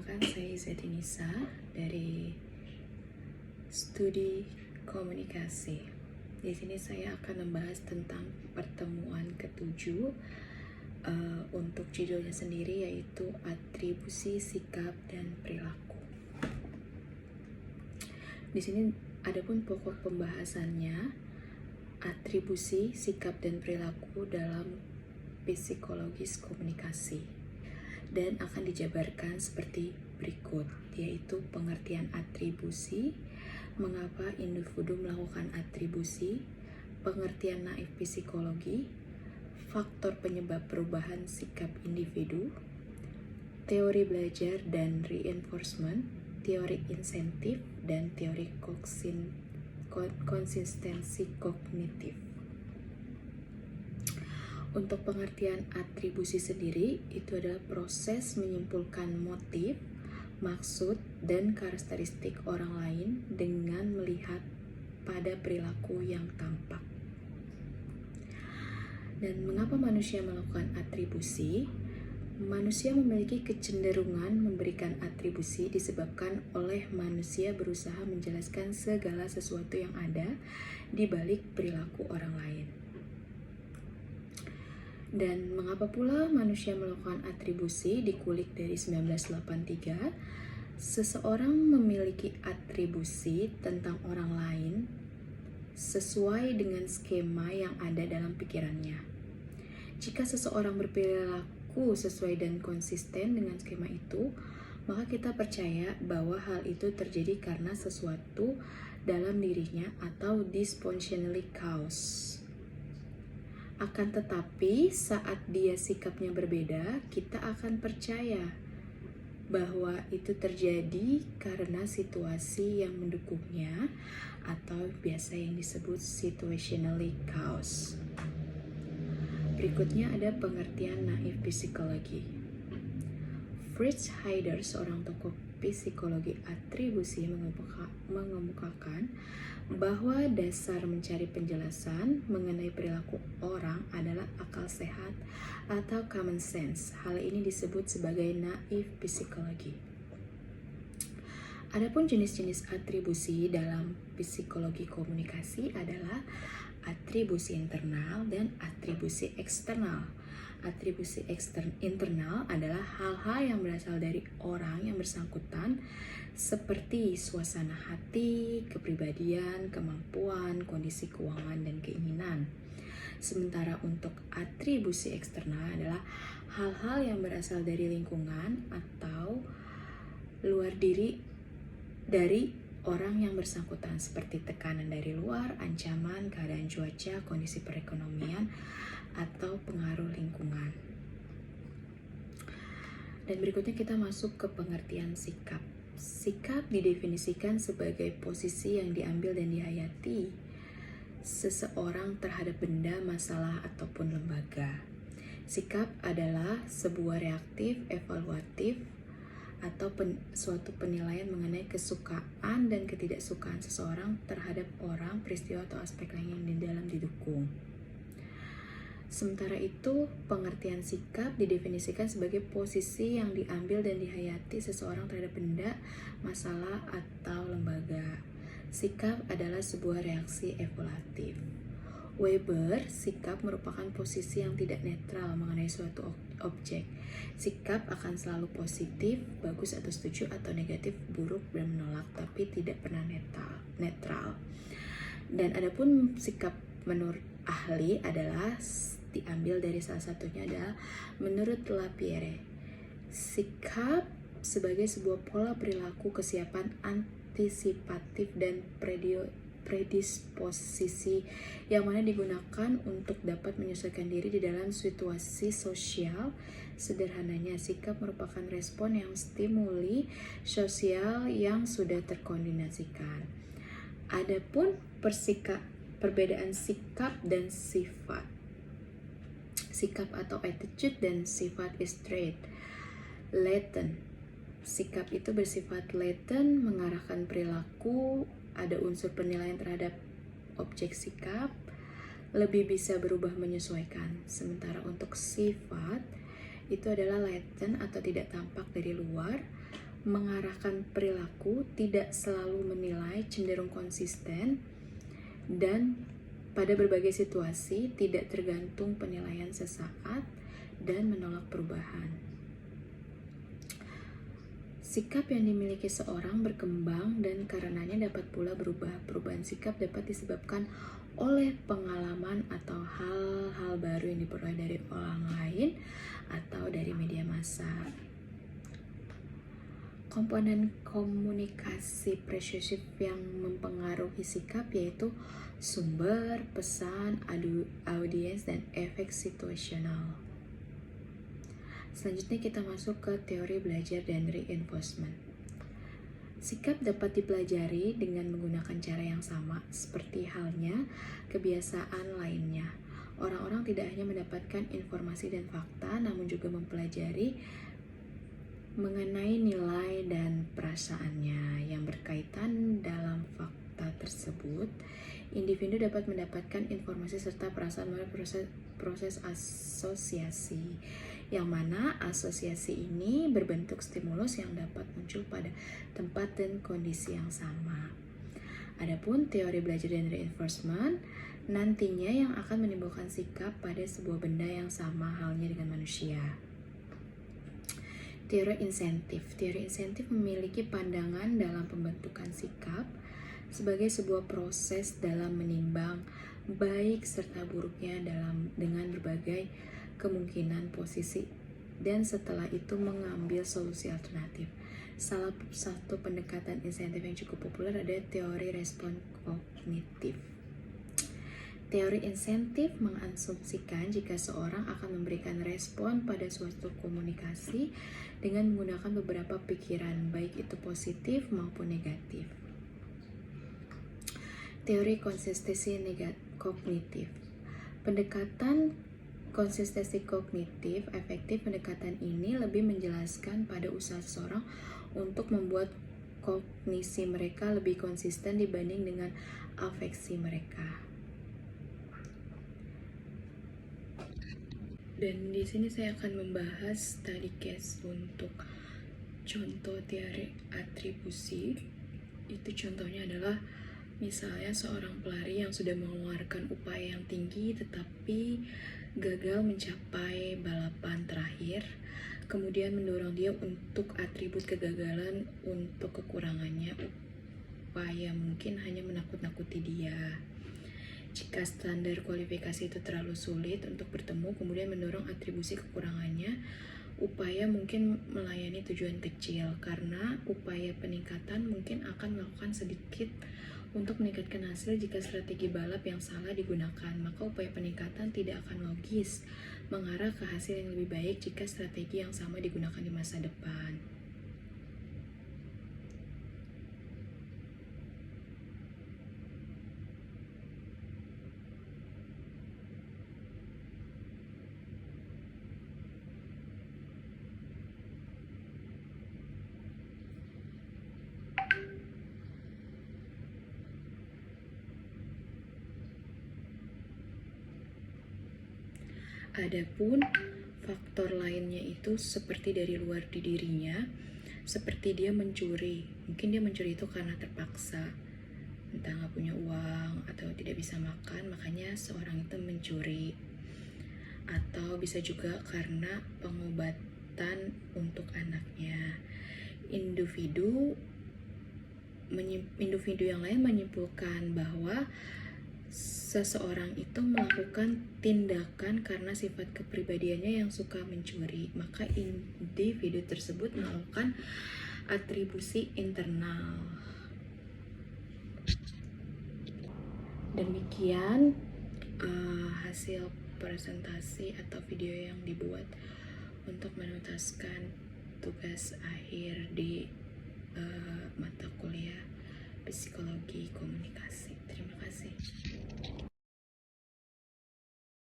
Perkenalkan, saya Izati Nisa dari Studi Komunikasi. Di sini saya akan membahas tentang pertemuan ketujuh untuk judulnya sendiri, yaitu atribusi, sikap, dan perilaku. Di sini adapun pokok pembahasannya, atribusi, sikap, dan perilaku dalam psikologis komunikasi. Dan akan dijabarkan seperti berikut, yaitu pengertian atribusi, mengapa individu melakukan atribusi, pengertian naif psikologi, faktor penyebab perubahan sikap individu, teori belajar dan reinforcement, teori insentif, dan teori konsistensi kognitif. Untuk pengertian atribusi sendiri, itu adalah proses menyimpulkan motif, maksud, dan karakteristik orang lain dengan melihat pada perilaku yang tampak. Dan mengapa manusia melakukan atribusi? Manusia memiliki kecenderungan memberikan atribusi disebabkan oleh manusia berusaha menjelaskan segala sesuatu yang ada di balik perilaku orang lain. Dan mengapa pula manusia melakukan atribusi? Dikulik dari 1983, seseorang memiliki atribusi tentang orang lain sesuai dengan skema yang ada dalam pikirannya. Jika seseorang berperilaku sesuai dan konsisten dengan skema itu, maka kita percaya bahwa hal itu terjadi karena sesuatu dalam dirinya atau dysfunctionally cause. Akan tetapi, saat dia sikapnya berbeda, kita akan percaya bahwa itu terjadi karena situasi yang mendukungnya, atau biasa yang disebut situationally cause. Berikutnya ada pengertian naif psikologi. Fritz Heider, seorang tokoh psikologi atribusi, mengemukakan bahwa dasar mencari penjelasan mengenai perilaku orang adalah akal sehat atau common sense. Hal ini disebut sebagai naif psikologi. Adapun jenis-jenis atribusi dalam psikologi komunikasi adalah atribusi internal dan atribusi eksternal. Atribusi internal adalah hal-hal yang berasal dari orang yang bersangkutan, seperti suasana hati, kepribadian, kemampuan, kondisi keuangan, dan keinginan. Sementara untuk atribusi eksternal adalah hal-hal yang berasal dari lingkungan atau luar diri dari orang yang bersangkutan, seperti tekanan dari luar, ancaman, keadaan cuaca, kondisi perekonomian, atau pengaruh lingkungan. Dan berikutnya kita masuk ke pengertian sikap. Sikap didefinisikan sebagai posisi yang diambil dan dihayati seseorang terhadap benda, masalah, ataupun lembaga. Sikap adalah sebuah reaktif, evaluatif, atau suatu penilaian mengenai kesukaan dan ketidaksukaan seseorang terhadap orang, peristiwa, atau aspek lain yang di dalam didukung. Sementara itu, pengertian sikap didefinisikan sebagai posisi yang diambil dan dihayati seseorang terhadap benda, masalah, atau lembaga. Sikap adalah sebuah reaksi evaluatif. Weber, sikap merupakan posisi yang tidak netral mengenai suatu objek. Sikap akan selalu positif, bagus atau setuju, atau negatif, buruk dan menolak, tapi tidak pernah netral. Dan adapun sikap menurut ahli adalah diambil dari salah satunya adalah menurut Lapierre. Sikap sebagai sebuah pola perilaku, kesiapan antisipatif, dan predisposisi yang mana digunakan untuk dapat menyesuaikan diri di dalam situasi sosial. Sederhananya, sikap merupakan respon yang stimuli sosial yang sudah terkoordinasikan. Adapun perbedaan sikap dan sifat. Sikap atau attitude dan sifat is trait. Latent. Sikap itu bersifat latent, mengarahkan perilaku, ada unsur penilaian terhadap objek sikap, lebih bisa berubah menyesuaikan. Sementara untuk sifat, itu adalah latent atau tidak tampak dari luar, mengarahkan perilaku, tidak selalu menilai, cenderung konsisten, dan pada berbagai situasi tidak tergantung penilaian sesaat, dan menolak perubahan. Sikap yang dimiliki seorang berkembang dan karenanya dapat pula berubah. Perubahan sikap dapat disebabkan oleh pengalaman atau hal-hal baru yang diperoleh dari orang lain atau dari media massa. Komponen komunikasi persuasif yang mempengaruhi sikap yaitu sumber, pesan, audiens, dan efek situasional. Selanjutnya kita masuk ke teori belajar dan reinforcement. Sikap dapat dipelajari dengan menggunakan cara yang sama, seperti halnya kebiasaan lainnya. Orang-orang tidak hanya mendapatkan informasi dan fakta, namun juga mempelajari mengenai nilai dan perasaannya yang berkaitan dalam fakta tersebut. Individu dapat mendapatkan informasi serta perasaan melalui proses asosiasi, yang mana asosiasi ini berbentuk stimulus yang dapat muncul pada tempat dan kondisi yang sama. Adapun teori belajar dan reinforcement nantinya yang akan menimbulkan sikap pada sebuah benda yang sama halnya dengan manusia. Teori insentif memiliki pandangan dalam pembentukan sikap sebagai sebuah proses dalam menimbang baik serta buruknya dengan berbagai kemungkinan posisi dan setelah itu mengambil solusi alternatif. Salah satu pendekatan insentif yang cukup populer adalah teori respon kognitif. Teori insentif mengasumsikan jika seorang akan memberikan respon pada suatu komunikasi dengan menggunakan beberapa pikiran, baik itu positif maupun negatif. Teori konsistensi kognitif. Pendekatan konsistensi kognitif efektif. Pendekatan ini lebih menjelaskan pada usaha seseorang untuk membuat kognisi mereka lebih konsisten dibanding dengan afeksi mereka. Dan di sini saya akan membahas study case untuk contoh teori atribusi. Itu contohnya adalah misalnya seorang pelari yang sudah mengeluarkan upaya yang tinggi tetapi gagal mencapai balapan terakhir, kemudian mendorong dia untuk atribut kegagalan untuk kekurangannya. Upaya mungkin hanya menakut-nakuti dia. Jika standar kualifikasi itu terlalu sulit untuk bertemu, kemudian mendorong atribusi kekurangannya. Upaya mungkin melayani tujuan kecil, karena upaya peningkatan mungkin akan melakukan sedikit untuk meningkatkan hasil. Jika strategi balap yang salah digunakan, maka upaya peningkatan tidak akan logis mengarah ke hasil yang lebih baik jika strategi yang sama digunakan di masa depan. Adapun faktor lainnya itu seperti dari luar di dirinya, seperti dia mencuri. Mungkin dia mencuri itu karena terpaksa, entah nggak punya uang atau tidak bisa makan, makanya seorang itu mencuri. Atau bisa juga karena pengobatan untuk anaknya. Individu yang lain menyimpulkan bahwa seseorang itu melakukan tindakan karena sifat kepribadiannya yang suka mencuri, maka individu tersebut melakukan atribusi internal. Demikian hasil presentasi atau video yang dibuat untuk menuntaskan tugas akhir di mata kuliah psikologi komunikasi. Terima kasih.